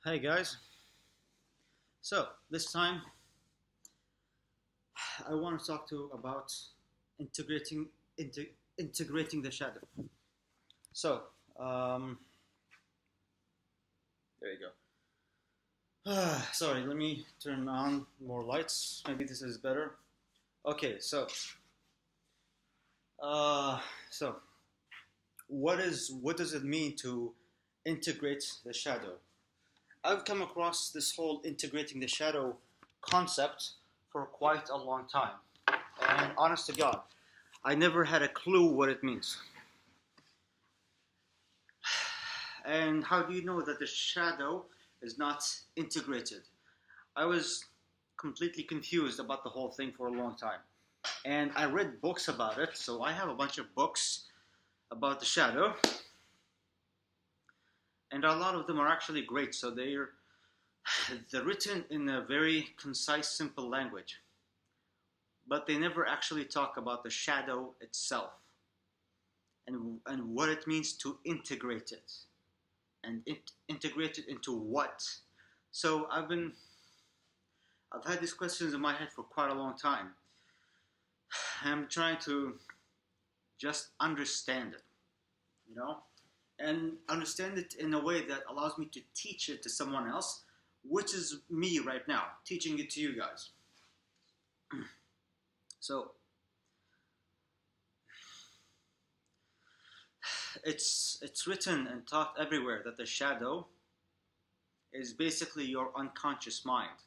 Hey guys, so this time I want to talk to about integrating into integrating the shadow. So um, there you go. Sorry, let me turn on more lights. Maybe this is better. Okay, uh, so what does it mean to integrate the shadow? I've come across this whole integrating the shadow concept for quite a long time. And honest to God, I never had a clue what it means. And how do you know that the shadow is not integrated? I was completely confused about the whole thing for a long time. And I read books about it, so I have a bunch of books about the shadow. And a lot of them are actually great, so they're written in a very concise, simple language. But they never actually talk about the shadow itself and what it means to integrate it and integrate it into what. So I've had these questions in my head for quite a long time. I'm trying to just understand it, you know, and understand it in a way that allows me to teach it to someone else, which is me right now, teaching it to you guys. So it's written and taught everywhere that the shadow is basically your unconscious mind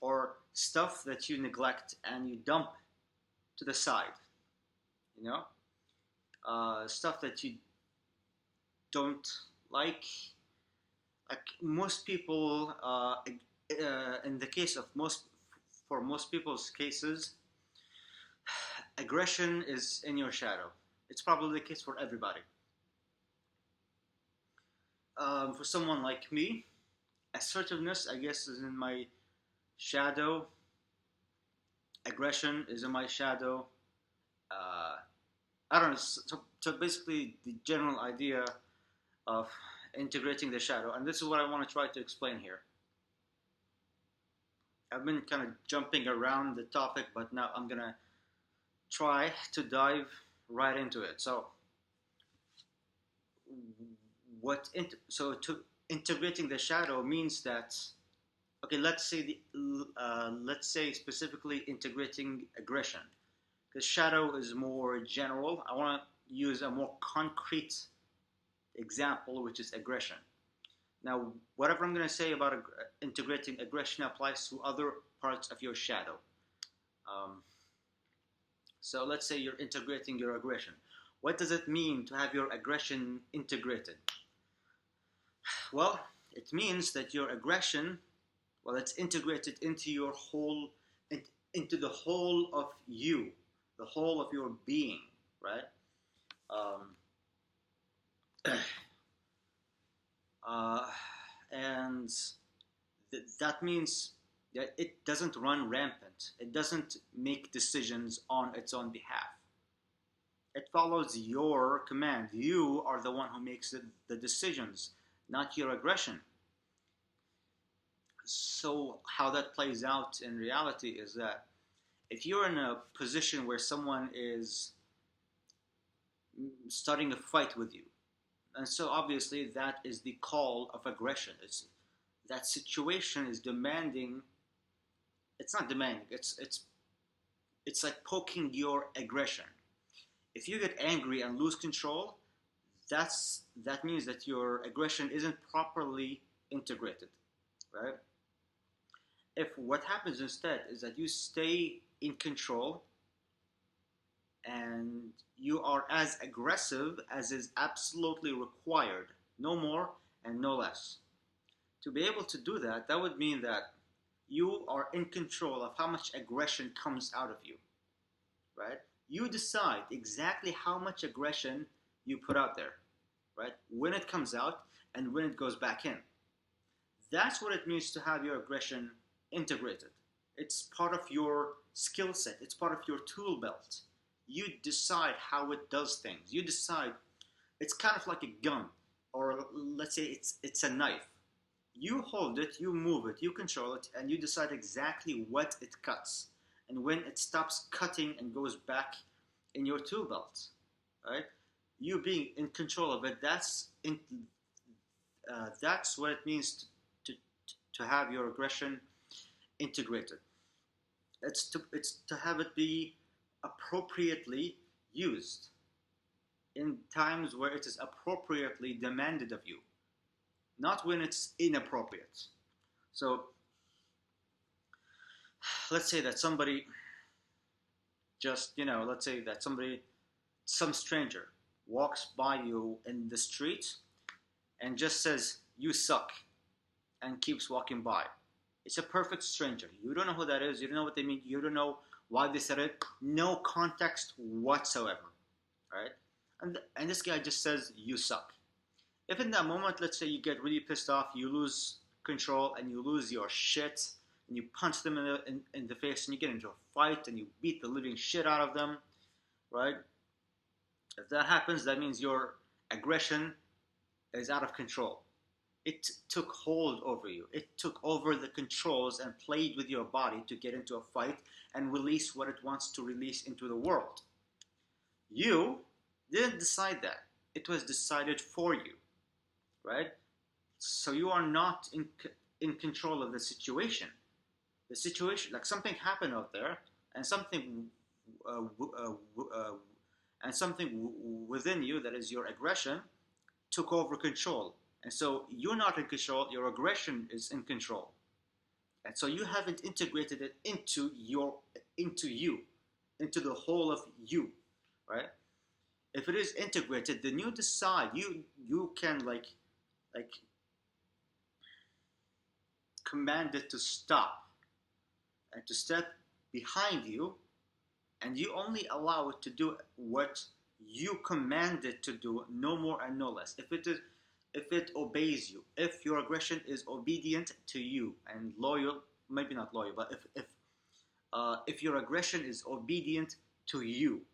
or stuff that you neglect and you dump to the side, you know, stuff that you don't like. Like most people, in the case of for most people's cases, aggression is in your shadow. It's probably the case for everybody. For someone like me, assertiveness, I guess, is in my shadow. Aggression is in my shadow. Uh, I don't know. So basically, the general idea of integrating the shadow, and this is what I want to try to explain here. I've been kind of jumping around the topic, but now I'm gonna try to dive right into it. So, to integrating the shadow means that okay, let's say specifically integrating aggression, because shadow is more general. I want to use a more concrete example, which is aggression. Now, whatever I'm going to say about integrating aggression applies to other parts of your shadow. Um, so let's say you're integrating your aggression. What does it mean to have your aggression integrated? Well, it means that your aggression, well, it's integrated into your whole, into the whole of you, the whole of your being, right? Um, and that means that it doesn't run rampant. It doesn't make decisions on its own behalf. It follows your command. You are the one who makes the decisions, not your aggression. So how that plays out in reality is that if you're in a position where someone is starting a fight with you, and so obviously that is the call of aggression. That situation is demanding. It's not demanding. It's like poking your aggression. If you get angry and lose control, that means that your aggression isn't properly integrated, right? If what happens instead is that you stay in control and you are as aggressive as is absolutely required, no more and no less. To be able to do that, that would mean that you are in control of how much aggression comes out of you, right? You decide exactly how much aggression you put out there, right? When it comes out and when it goes back in. That's what it means to have your aggression integrated. It's part of your skill set. It's part of your tool belt. You decide how it does things. You decide. It's kind of like a gun, or let's say it's a knife. You hold it, you move it, you control it, and you decide exactly what it cuts and when it stops cutting and goes back in your tool belt, right? You being in control of it, that's what it means to have your aggression integrated. It's to have it be appropriately used in times where it is appropriately demanded of you, not when it's inappropriate. So let's say that somebody just, let's say that some stranger walks by you in the street and just says, "You suck," and keeps walking by. It's a perfect stranger. You don't know who that is. You don't know what they mean. You don't know why they said it. No context whatsoever, right? And this guy just says, "You suck." If in that moment, let's say you get really pissed off, you lose control and you lose your shit, and you punch them in the face and you get into a fight and you beat the living shit out of them, right? If that happens, that means your aggression is out of control. It took hold over you. It took over the controls and played with your body to get into a fight and release what it wants to release into the world. You didn't decide that. It was decided for you, right? So you are not in control of the situation. The situation, like something happened out there, and uh, uh, uh, something within you, that is your aggression, took over control. And so you're not in control, your aggression is in control. And so you haven't integrated it into you, into the whole of you, right? If it is integrated, then you decide, you can like command it to stop and to step behind you, and you only allow it to do what you command it to do, no more and no less. If it obeys you, if your aggression is obedient to you and loyal, maybe not loyal, but if your aggression is obedient to you,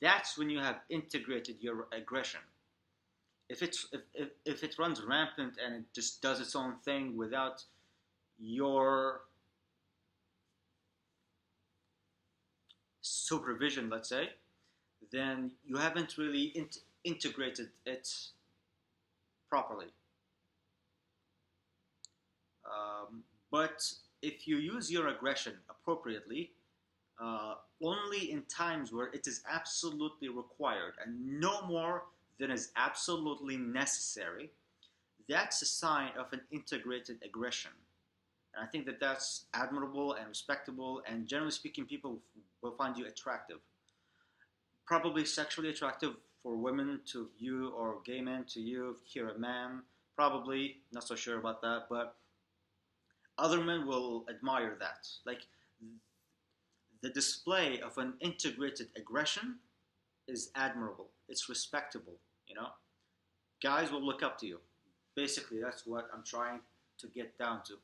that's when you have integrated your aggression. If it runs rampant and it just does its own thing without your supervision, let's say, then you haven't really integrated it properly. But if you use your aggression appropriately, only in times where it is absolutely required and no more than is absolutely necessary, that's a sign of an integrated aggression. And I think that that's admirable and respectable, and generally speaking, people will find you attractive. Probably sexually attractive for women to you, or gay men to you if you're a man. Probably, not so sure about that, but other men will admire that. Like, the display of an integrated aggression is admirable. It's respectable, you know? Guys will look up to you. Basically, that's what I'm trying to get down to.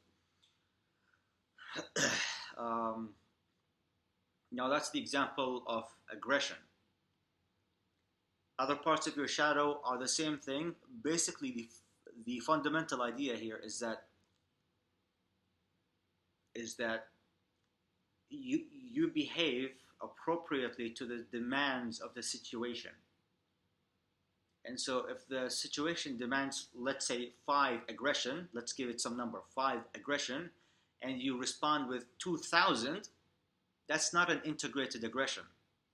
Now, that's the example of aggression. Other parts of your shadow are the same thing. Basically, the fundamental idea here is that you behave appropriately to the demands of the situation. And so if the situation demands, let's say, 5 aggression, let's give it some number, 5 aggression, and you respond with 2,000, that's not an integrated aggression.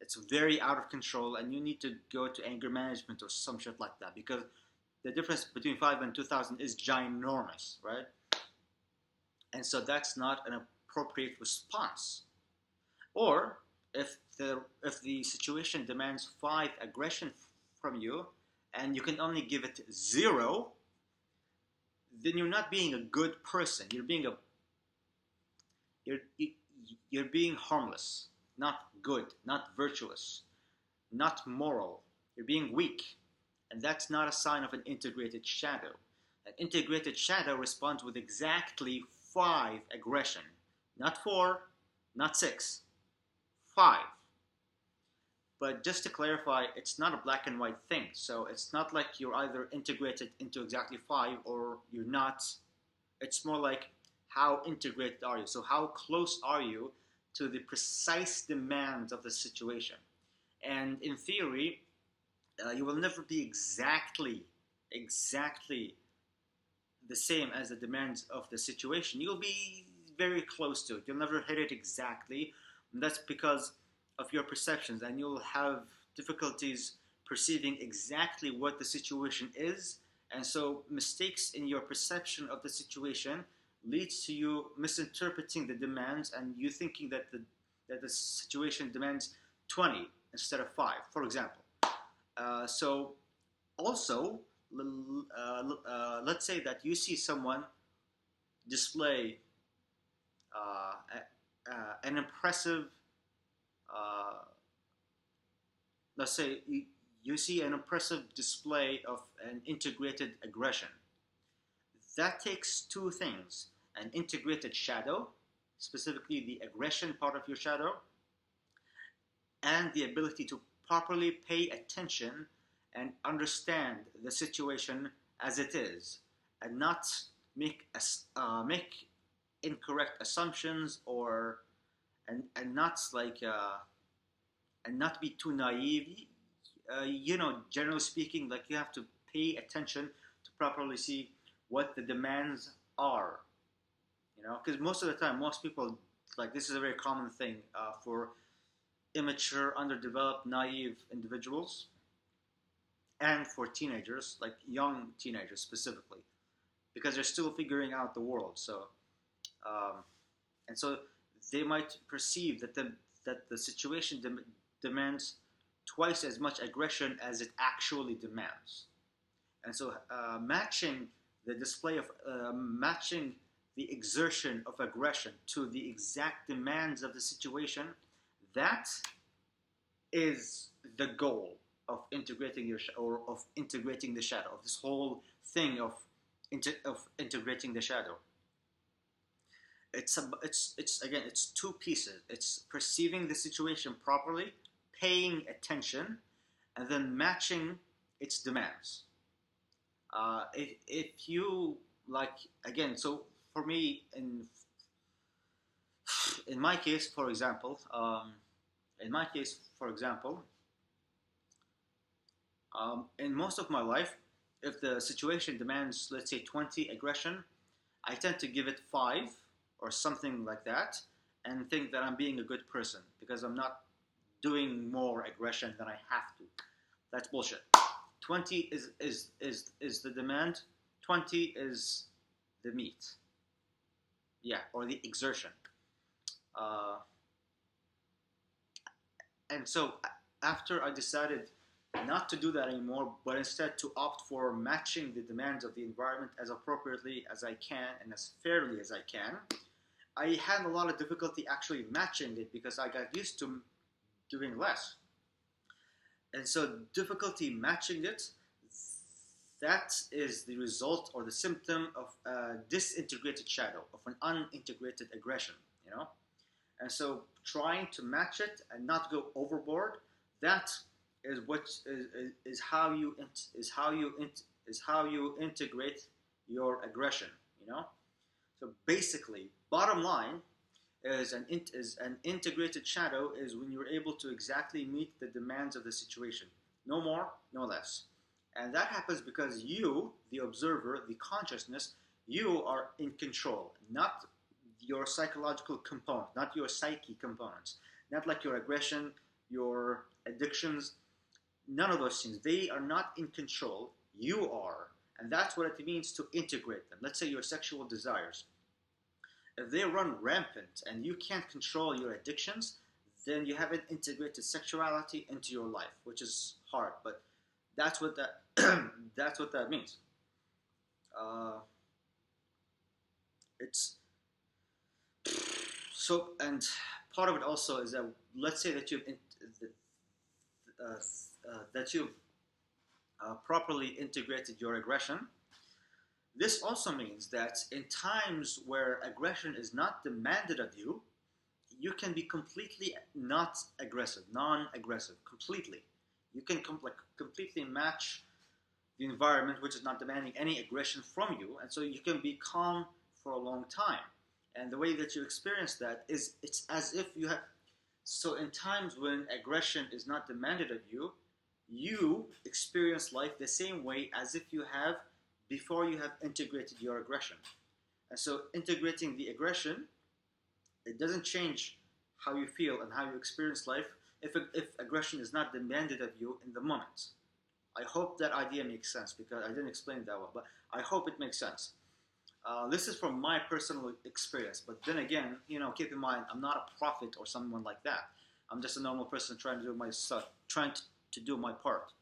It's very out of control, and you need to go to anger management or some shit like that, because the difference between 5 and 2,000 is ginormous, right? And so that's not an appropriate response. Or if the situation demands 5 aggression from you, and you can only give it 0, then you're not being a good person. You're being harmless, not good, not virtuous, not moral. You're being weak, and that's not a sign of an integrated shadow. An integrated shadow responds with exactly 5 aggression, not 4, not 6, 5. But just to clarify, it's not a black and white thing. So it's not like you're either integrated into exactly 5 or you're not. It's more like how integrated are you? So how close are you to the precise demands of the situation? And in theory, you will never be exactly the same as the demands of the situation. You'll be very close to it. You'll never hit it exactly. And that's because of your perceptions, and you'll have difficulties perceiving exactly what the situation is. And so, mistakes in your perception of the situation leads to you misinterpreting the demands, and you thinking that the situation demands 20 instead of 5, for example. So also, let's say that you see someone display an impressive, uh, let's say you see an impressive display of an integrated aggression. That takes two things: an integrated shadow, specifically the aggression part of your shadow, and the ability to properly pay attention and understand the situation as it is, and not make incorrect assumptions, or and not like and not be too naive. Generally speaking, like you have to pay attention to properly see what the demands are. Because most of the time, most people, like, this is a very common thing for immature, underdeveloped, naive individuals, and for teenagers, like young teenagers specifically, because they're still figuring out the world. So, um, and so they might perceive that the situation demands twice as much aggression as it actually demands. And so, matching the exertion of aggression to the exact demands of the situation, that is the goal of integrating or of integrating the shadow, of this whole thing of integrating the shadow. It's again, it's two pieces. It's perceiving the situation properly, paying attention, and then matching its demands. If you like, again, so for me, in my case, for example, in most of my life, if the situation demands, let's say, 20 aggression, I tend to give it 5 or something like that, and think that I'm being a good person because I'm not doing more aggression than I have to. That's bullshit. 20 is the demand. 20 is the meat. Yeah, or the exertion. Uh, and so after I decided not to do that anymore, but instead to opt for matching the demands of the environment as appropriately as I can and as fairly as I can, I had a lot of difficulty actually matching it because I got used to doing less. And so difficulty matching it, that is the result or the symptom of a disintegrated shadow, of an unintegrated aggression, you know? And so trying to match it and not go overboard, that is what is how you integrate your aggression, you know? So basically, bottom line is an integrated shadow is when you're able to exactly meet the demands of the situation. No more, no less. And that happens because you, the observer, the consciousness, you are in control, not your psychological component, not your psyche components, not like your aggression, your addictions, none of those things. They are not in control. You are. And that's what it means to integrate them. Let's say your sexual desires. If they run rampant and you can't control your addictions, then you haven't integrated sexuality into your life, which is hard, but that's what that that's what that means. Uh, it's so, and part of it also is that, let's say that uh, you've properly integrated your aggression. This also means that in times where aggression is not demanded of you, you can be completely not aggressive, non-aggressive, completely. You can completely match the environment which is not demanding any aggression from you, and so you can be calm for a long time. And the way that you experience that is it's as if you have. So in times when aggression is not demanded of you, you experience life the same way as if you have before you have integrated your aggression. And so integrating the aggression, it doesn't change how you feel and how you experience life if aggression is not demanded of you in the moment. I hope that idea makes sense because I didn't explain it that well, but I hope it makes sense. This is from my personal experience, but then again, keep in mind, I'm not a prophet or someone like that. I'm just a normal person trying to do my stuff, trying to do my part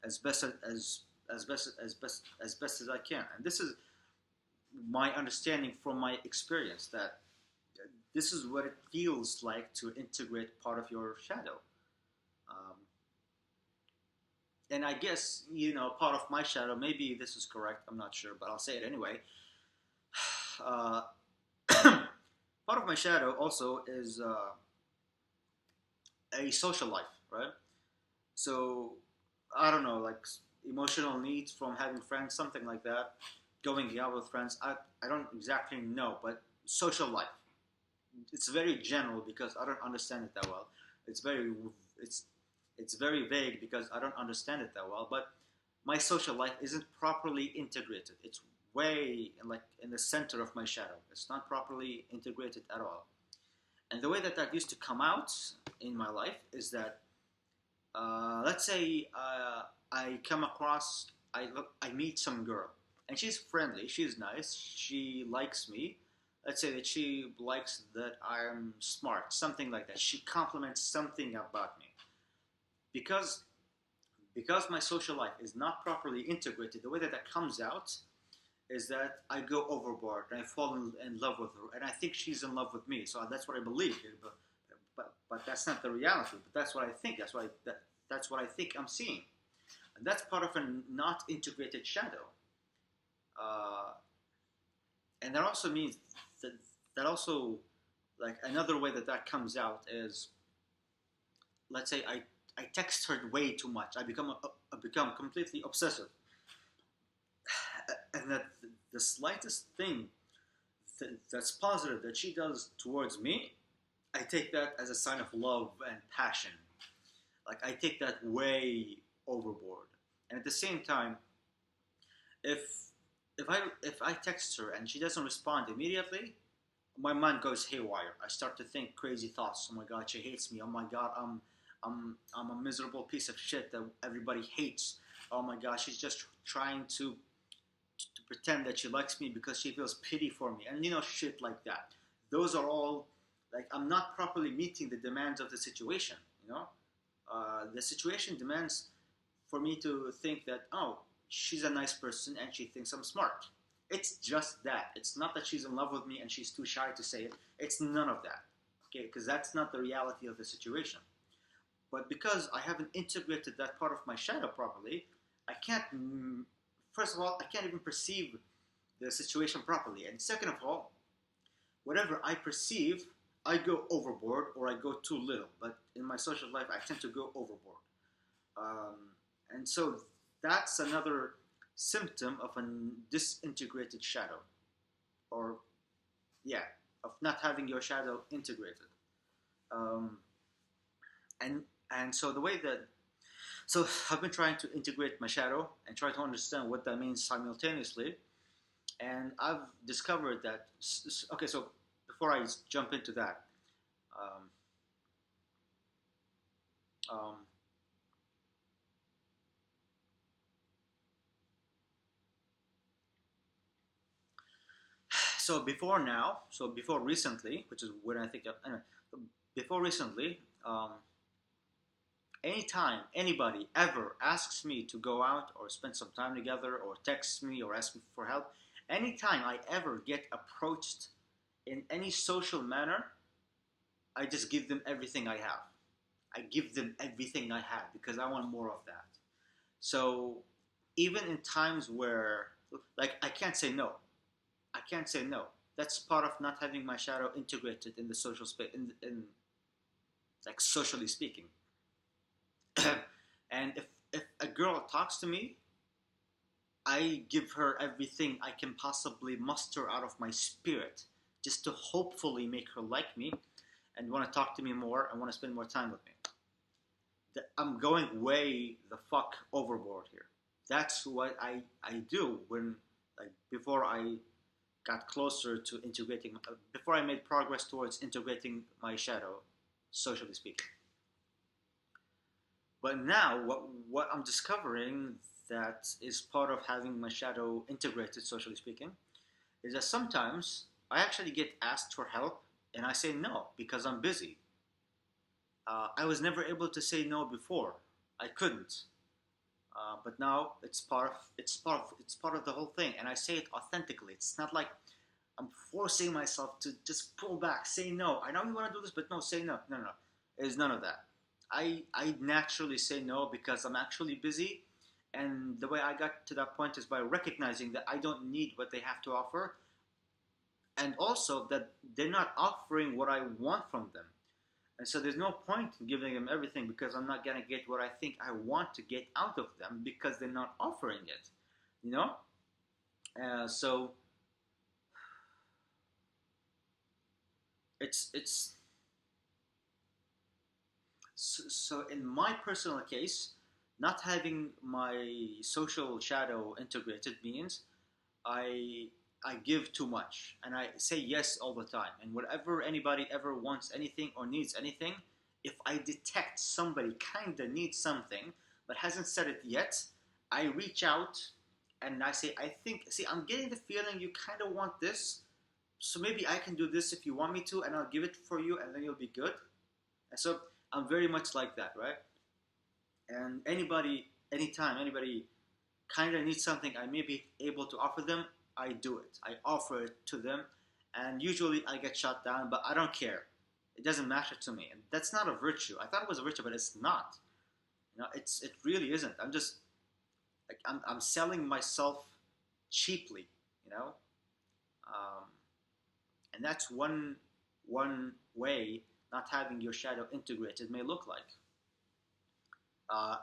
as best as I can. And this is my understanding from my experience that this is what it feels like to integrate part of your shadow. Um, and I guess part of my shadow. Maybe this is correct. I'm not sure, but I'll say it anyway. Uh, part of my shadow also is a social life, right? So I don't know, like emotional needs from having friends, something like that, going out with friends. I don't exactly know, but social life. It's very general because I don't understand it that well. It's very it's it's very vague because I don't understand it that well. But my social life isn't properly integrated. It's way like in the center of my shadow. It's not properly integrated at all. And the way that that used to come out in my life is that let's say I come across I meet some girl and she's friendly, she's nice, she likes me. Let's say that she likes that I'm smart, something like that. She compliments something about me because my social life is not properly integrated. The way that that comes out is that I go overboard and I fall in love with her, and I think she's in love with me. So that's what I believe, but that's not the reality. But that's what I think. That's what I think I'm seeing, and that's part of a not integrated shadow. Uh, and that also means that also like another way that that comes out is let's say I text her way too much. I become completely obsessive, and that the slightest thing that's positive that she does towards me, I take that as a sign of love and passion. Like I take that way overboard. And at the same time, if if I text her and she doesn't respond immediately, my mind goes haywire. I start to think crazy thoughts. Oh my god, she hates me. Oh my god, I'm a miserable piece of shit that everybody hates. Oh my god, she's just trying to pretend that she likes me because she feels pity for me, and shit like that. Those are all like I'm not properly meeting the demands of the situation. The situation demands for me to think that she's a nice person and she thinks I'm smart. It's just that. It's not that she's in love with me and she's too shy to say it. It's none of that. Okay, because that's not the reality of the situation. But because I haven't integrated that part of my shadow properly, I can't. First of all, I can't even perceive the situation properly, and second of all, whatever I perceive, I go overboard or I go too little. But in my social life, I tend to go overboard, um, and so that's another symptom of a disintegrated shadow, or yeah, of not having your shadow integrated. Um, and so the way that so I've been trying to integrate my shadow and try to understand what that means simultaneously, and I've discovered that. Okay, so before I jump into that, um, um, so before recently, which is when I think of, anyway, before recently, anytime anybody ever asks me to go out or spend some time together or texts me or asks me for help, anytime I ever get approached in any social manner, I just give them everything I have. I give them everything I have because I want more of that. So even in times where, like, I can't say no. I can't say no. That's part of not having my shadow integrated in the social space, in like socially speaking. And if a girl talks to me, I give her everything I can possibly muster out of my spirit just to hopefully make her like me and want to talk to me more and want to spend more time with me. I'm going way the fuck overboard here. That's what I do when, like, before I got closer to integrating, before I made progress towards integrating my shadow, socially speaking. But now, what I'm discovering that is part of having my shadow integrated, socially speaking, is that sometimes I actually get asked for help and I say no because I'm busy. I was never able to say no before. I couldn't. But now it's part of the whole thing, and I say it authentically. It's not like I'm forcing myself to just pull back, say no. I know you want to do this, but no, say no. No, no, no. It's none of that. I naturally say no because I'm actually busy, and the way I got to that point is by recognizing that I don't need what they have to offer, and also that they're not offering what I want from them. And so there's no point in giving them everything because I'm not going to get what I think I want to get out of them because they're not offering it. You know? So it's so in my personal case, not having my social shadow integrated means I I give too much and I say yes all the time. And whenever anybody ever wants anything or needs anything, if I detect somebody kind of needs something but hasn't said it yet, I reach out and I say, I think, see, I'm getting the feeling you kind of want this, so maybe I can do this if you want me to, and I'll give it for you, and then you'll be good. And so I'm very much like that, right? And anybody, anytime anybody kind of needs something I may be able to offer them, I do it. I offer it to them, and usually I get shot down, but I don't care. It doesn't matter to me, and that's not a virtue. I thought it was a virtue, but it's not. It really isn't. I'm just like I'm selling myself cheaply, you know, um, and that's one way not having your shadow integrated may look like.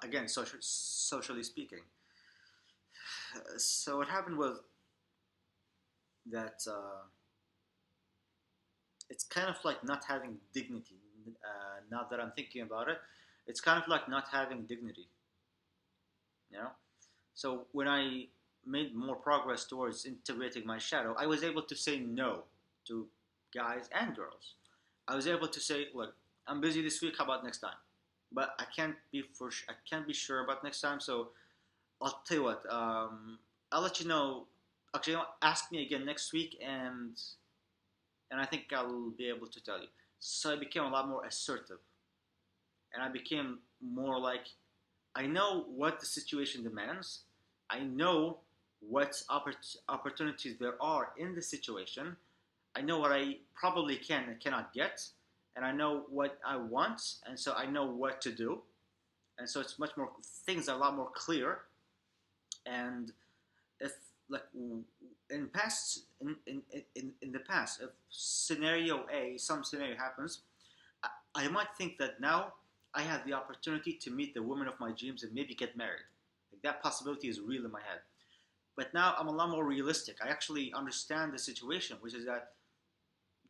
Again, socially speaking. So what happened was that it's kind of like not having dignity. Now that I'm thinking about it, it's kind of like not having dignity. You know. So when I made more progress towards integrating my shadow, I was able to say no to guys and girls. I was able to say, "Look, I'm busy this week. How about next time?" But I can't be sure about next time. So I'll tell you what. I'll let you know. Actually, ask me again next week, and I think I'll be able to tell you. So I became a lot more assertive, and I became more like I know what the situation demands. I know what opportunities there are in the situation. I know what I probably can and cannot get, and I know what I want, and so I know what to do. And so it's much more things are a lot more clear. And if like in the past, if scenario A, some scenario happens, I might think that now I have the opportunity to meet the woman of my dreams and maybe get married. Like that possibility is real in my head. But now I'm a lot more realistic. I actually understand the situation, which is that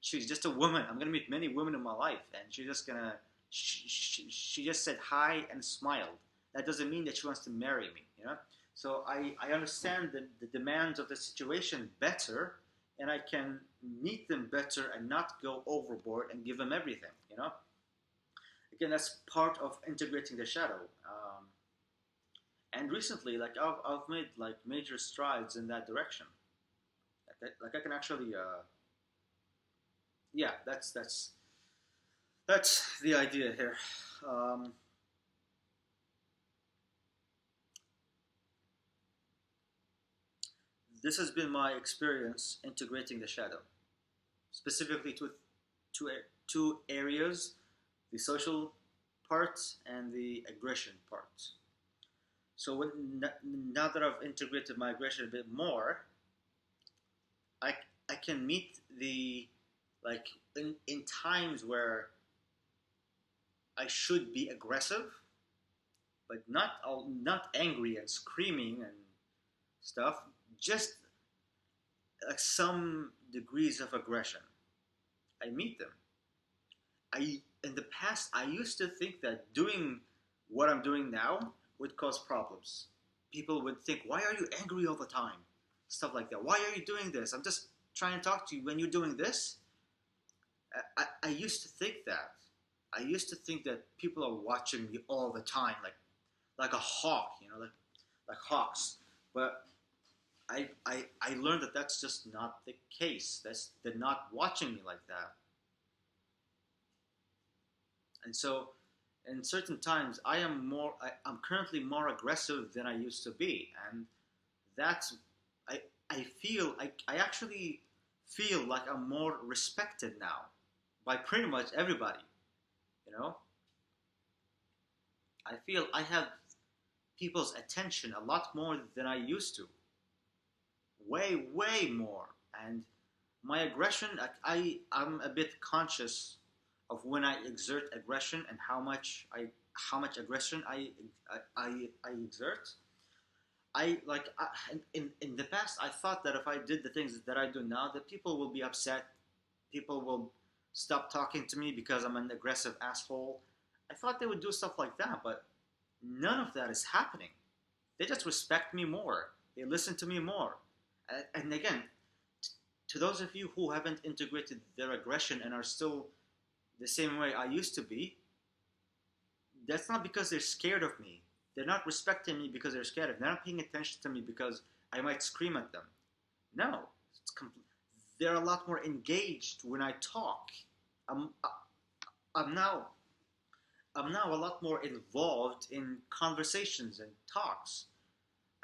she's just a woman. I'm gonna meet many women in my life, and she's just gonna. She just said hi and smiled. That doesn't mean that she wants to marry me, you know. So I understand the demands of the situation better, and I can meet them better and not go overboard and give them everything, you know. Again, that's part of integrating the shadow. And recently, like I've made like major strides in that direction. Like I can actually, yeah, that's the idea here. Um, this has been my experience integrating the shadow, specifically to two two areas: the social part and the aggression part. So now that I've integrated my aggression a bit more, I I can meet the like in times where I should be aggressive, but not angry and screaming and stuff, just like some degrees of aggression. I meet them. In the past I used to think that doing what I'm doing now would cause problems. People would think, "Why are you angry all the time?" Stuff like that. "Why are you doing this? I'm just trying to talk to you when you're doing this." I used to think that. I used to think that people are watching me all the time, like a hawk, like hawks. But I learned that that's just not the case. They're not watching me like that. And so, in certain times, I'm currently more aggressive than I used to be, and that's I actually feel like I'm more respected now by pretty much everybody. You know, I feel I have people's attention a lot more than I used to, way more. And my aggression, I'm a bit conscious of when I exert aggression and how much aggression I exert. In the past I thought that if I did the things that I do now, that people will be upset, people will stop talking to me because I'm an aggressive asshole. I thought they would do stuff like that, but none of that is happening. They just respect me more. They listen to me more. And again, to those of you who haven't integrated their aggression and are still the same way I used to be, that's not because they're scared of me. They're not respecting me because they're scared of me. They're not paying attention to me because I might scream at them. No, they're a lot more engaged when I talk. I'm, I'm now I'm now a lot more involved in conversations and talks.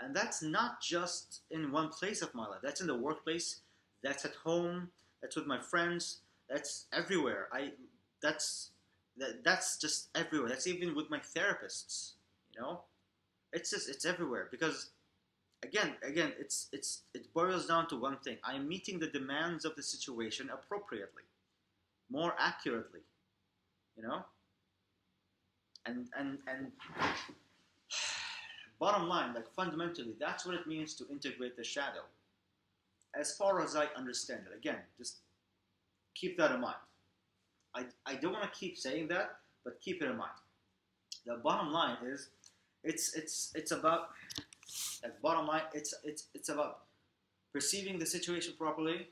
And that's not just in one place of my life. That's in the workplace, that's at home, that's with my friends, that's everywhere. That's just everywhere. That's even with my therapists, you know? It's everywhere because it boils down to one thing. I'm meeting the demands of the situation appropriately, more accurately, you know? And bottom line, like fundamentally, that's what it means to integrate the shadow. As far as I understand it, again, just keep that in mind. I don't want to keep saying that, but keep it in mind. The bottom line is, it's about at bottom line, it's about perceiving the situation properly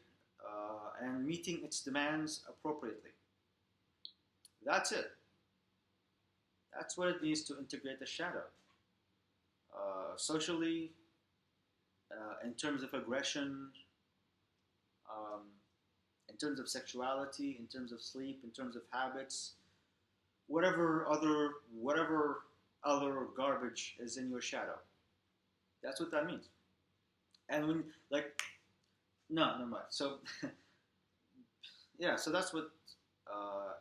and meeting its demands appropriately. That's it. That's what it means to integrate the shadow. Socially, in terms of aggression, um, in terms of sexuality, in terms of sleep, in terms of habits, whatever other garbage is in your shadow. That's what that means. And when like no, never mind. So yeah, so that's what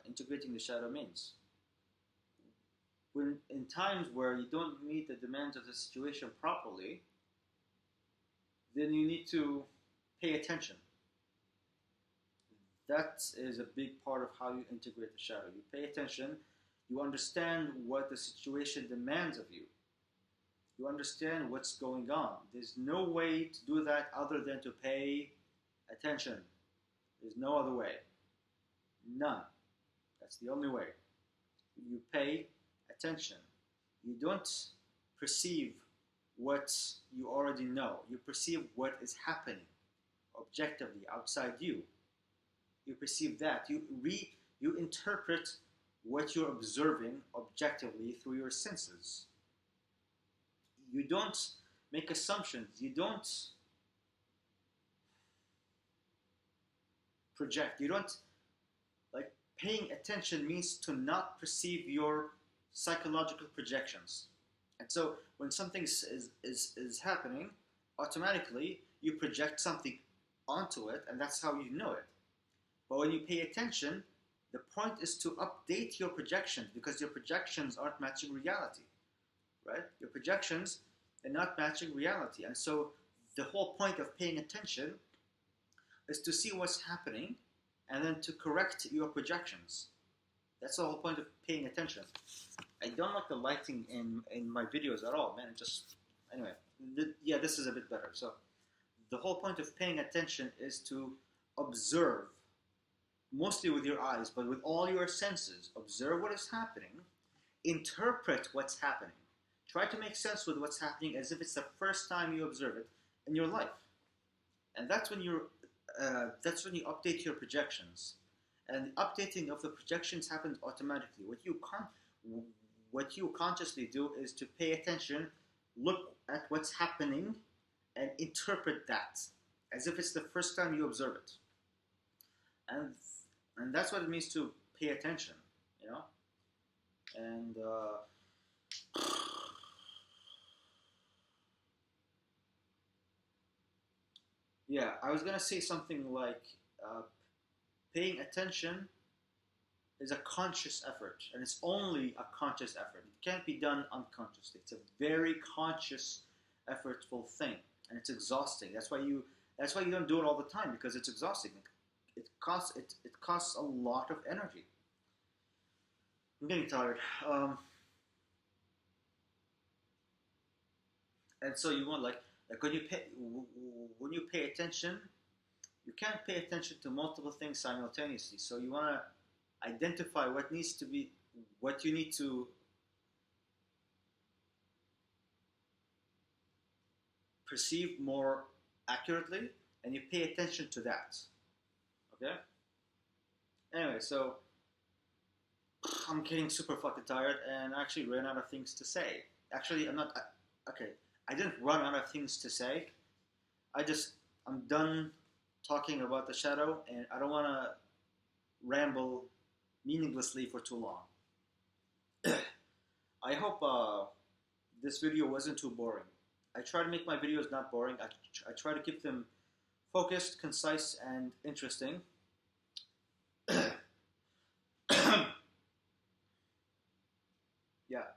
integrating the shadow means. When in times where you don't meet the demands of the situation properly, then you need to pay attention. That is a big part of how you integrate the shadow. You pay attention, you understand what the situation demands of you. You understand what's going on. There's no way to do that other than to pay attention. There's no other way. None. That's the only way. You pay attention. You don't perceive what you already know. You perceive what is happening objectively outside you. You perceive that. You interpret what you're observing objectively through your senses. You don't make assumptions. You don't project. You don't like paying attention means to not perceive your psychological projections. And so when something is happening, automatically you project something onto it, and that's how you know it. But when you pay attention, the point is to update your projections because your projections aren't matching reality, right? Your projections are not matching reality. And so the whole point of paying attention is to see what's happening and then to correct your projections. That's the whole point of paying attention. I don't like the lighting in my videos at all, man. It just Anyway, yeah, this is a bit better. So the whole point of paying attention is to observe, mostly with your eyes, but with all your senses. Observe what is happening, interpret what's happening. Try to make sense with what's happening as if it's the first time you observe it in your life. And that's when you update your projections. And the updating of the projections happens automatically. What you consciously do is to pay attention, look at what's happening, and interpret that as if it's the first time you observe it. And that's what it means to pay attention, you know. And yeah, I was gonna say something like paying attention is a conscious effort, and it's only a conscious effort. It can't be done unconsciously. It's a very conscious, effortful thing, and it's exhausting. That's why you don't do it all the time, because it's exhausting. It costs a lot of energy. I'm getting tired. And so you want like when you pay attention, you can't pay attention to multiple things simultaneously. So you want to identify what you need to perceive more accurately, and you pay attention to that. Okay? Anyway, so I'm getting super fucking tired, and I actually ran out of things to say. Actually, okay, I didn't run out of things to say. I'm done talking about the shadow, and I don't want to ramble meaninglessly for too long. I hope this video wasn't too boring. I try to make my videos not boring. I try to keep them focused, concise, and interesting. Yeah.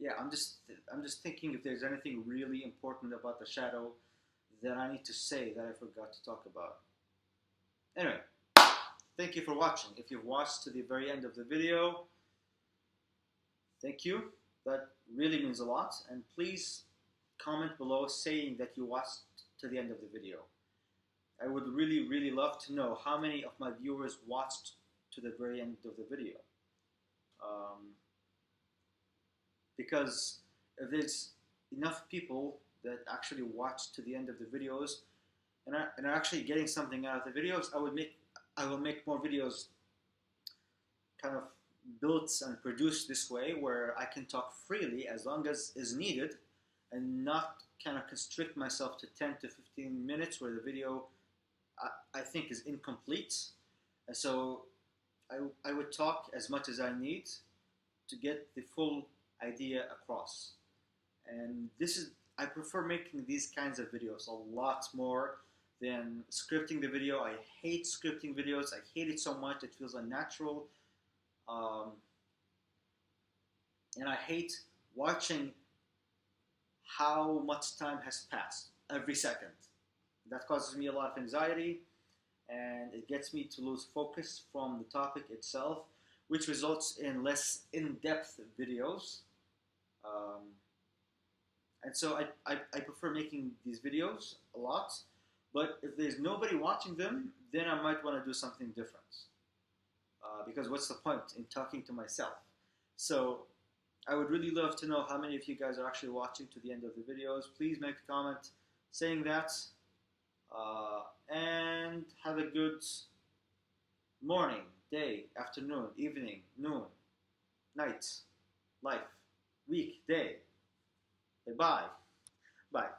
Yeah, I'm just thinking if there's anything really important about the shadow that I need to say that I forgot to talk about. Anyway, thank you for watching. If you've watched to the very end of the video, thank you. That really means a lot. And please comment below saying that you watched to the end of the video. I would really, really love to know how many of my viewers watched to the very end of the video. Because if there's enough people that actually watch to the end of the videos and are actually getting something out of the videos, I will make more videos kind of built and produced this way, where I can talk freely as long as is needed, and not kind of constrict myself to 10 to 15 minutes where the video I think is incomplete. And so I would talk as much as I need to get the full idea across. And I prefer making these kinds of videos a lot more than scripting the video. I hate scripting videos. I hate it so much. It feels unnatural. And I hate watching how much time has passed every second. That causes me a lot of anxiety, and it gets me to lose focus from the topic itself, which results in less in-depth videos. And so I prefer making these videos a lot, but if there's nobody watching them, then I might want to do something different. Because what's the point in talking to myself? So I would really love to know how many of you guys are actually watching to the end of the videos. Please make a comment saying that. And have a good morning, day, afternoon, evening, noon, night, life, week, day. Bye. Bye.